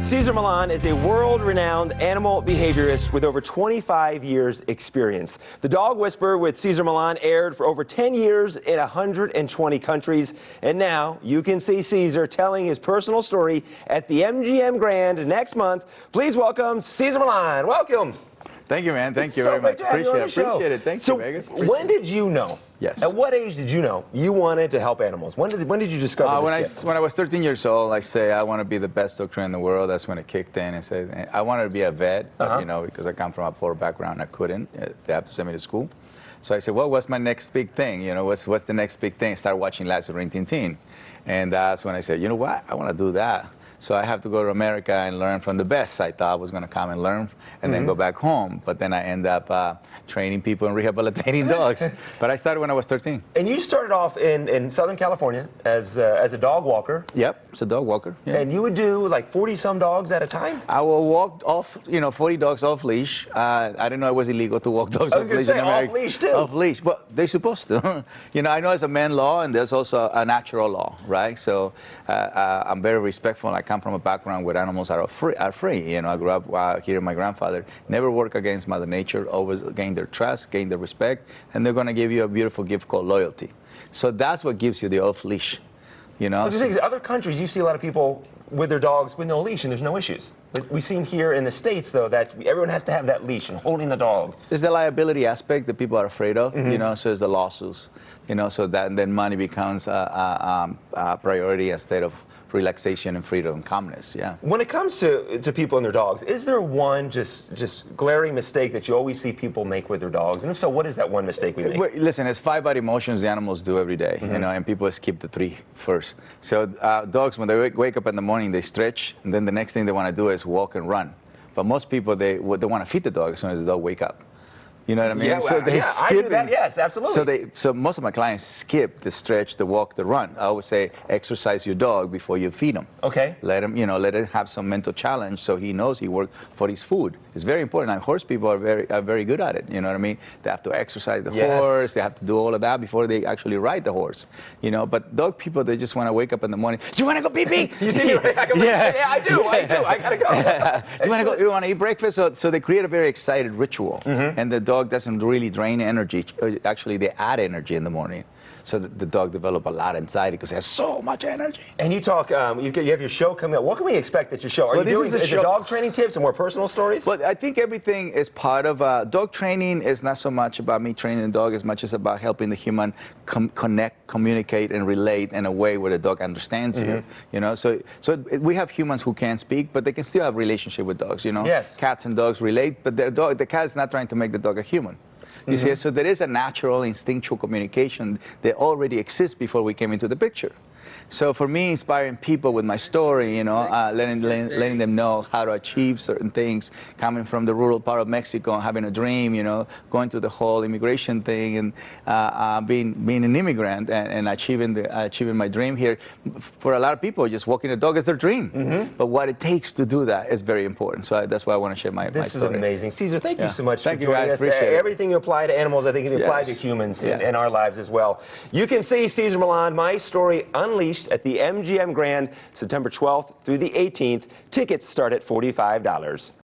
Cesar Milan is a world-renowned animal behaviorist with over 25 years experience. The Dog Whisperer with Cesar Milan aired for over 10 years in 120 countries. And now you can see Cesar telling his personal story at the MGM Grand next month. Please welcome Cesar Milan. Welcome. Thank you, man. Thank you so very much. Appreciate it. Thank you, Vegas. When did you know? Yes. At what age did you know you wanted to help animals? When did you discover this gift? When I was 13 years old, I say I want to be the best doctor in the world. That's when it kicked in. I said I wanted to be a vet, but, you know, because I come from a poor background, I couldn't. They have to send me to school. So I said, well, what's my next big thing? You know, what's the next big thing? I started watching Lazarus and Tintin, and that's when I said, you know what? I want to do that. So I have to go to America and learn from the best. I thought I was going to come and learn and then go back home. But then I end up training people and rehabilitating dogs. But I started when I was 13. And you started off in Southern California as a dog walker. Yep, it's a dog walker. Yeah. And you would do like 40-some dogs at a time? I will walk off, 40 dogs off leash. I didn't know it was illegal to walk dogs off leash in America. Off leash too. Off leash, but they're supposed to. I know it's a man law and there's also a natural law, right? So I'm very respectful. I come from a background where animals are free. I grew up hearing my grandfather never work against Mother Nature, always gain their trust, gain their respect, and they're going to give you a beautiful gift called loyalty. So that's what gives you the off leash. Other countries, you see a lot of people with their dogs with no leash, and there's no issues. We've seen here in the States, though, that everyone has to have that leash and holding the dog. There's the liability aspect that people are afraid of, so there's the lawsuits, so that then money becomes a priority instead of relaxation and freedom and calmness. Yeah. When it comes to people and their dogs, is there one just glaring mistake that you always see people make with their dogs? And if so, what is that one mistake we make? Well, listen, it's 5 body motions the animals do every day, and people skip the 3 first. So dogs, when they wake up in the morning, they stretch, and then the next thing they want to do is walk and run. But most people, they want to feed the dog as soon as the dog wake up. You know what I mean? Yeah, so they skip I do that, yes, absolutely. So most of my clients skip the stretch, the walk, the run. I always say exercise your dog before you feed him. Okay. Let him, let him have some mental challenge so he knows he worked for his food. It's very important. And horse people are very good at it. You know what I mean? They have to exercise the horse. They have to do all of that before they actually ride the horse. But dog people, they just want to wake up in the morning. Do you want to go pee-pee? You see me? Yeah, I do. I gotta go. You want to eat breakfast? So they create a very excited ritual, and the dog doesn't really drain energy. Actually, they add energy in the morning. So the dog develop a lot inside because it has so much energy. And you talk, you have your show coming up. What can we expect at your show? Are you doing dog training tips and more personal stories? Well, I think everything is part of dog training. Is not so much about me training the dog as much as about helping the human connect, communicate, and relate in a way where the dog understands you. So we have humans who can't speak, but they can still have relationship with dogs. Yes. Cats and dogs relate, but the cat is not trying to make the dog a human. You see, so there is a natural, instinctual communication that already exists before we came into the picture. So for me, inspiring people with my story, letting them know how to achieve certain things, coming from the rural part of Mexico and having a dream, going through the whole immigration thing and being an immigrant and achieving my dream here. For a lot of people, just walking a dog is their dream. But what it takes to do that is very important. So that's why I want to share my story. This is amazing. Cesar, thank you so much for joining us. Appreciate it. Everything you apply to animals, I think you apply to humans in our lives as well. You can see Cesar Milan, My Story Unleashed, at the MGM Grand, September 12th through the 18th. Tickets start at $45.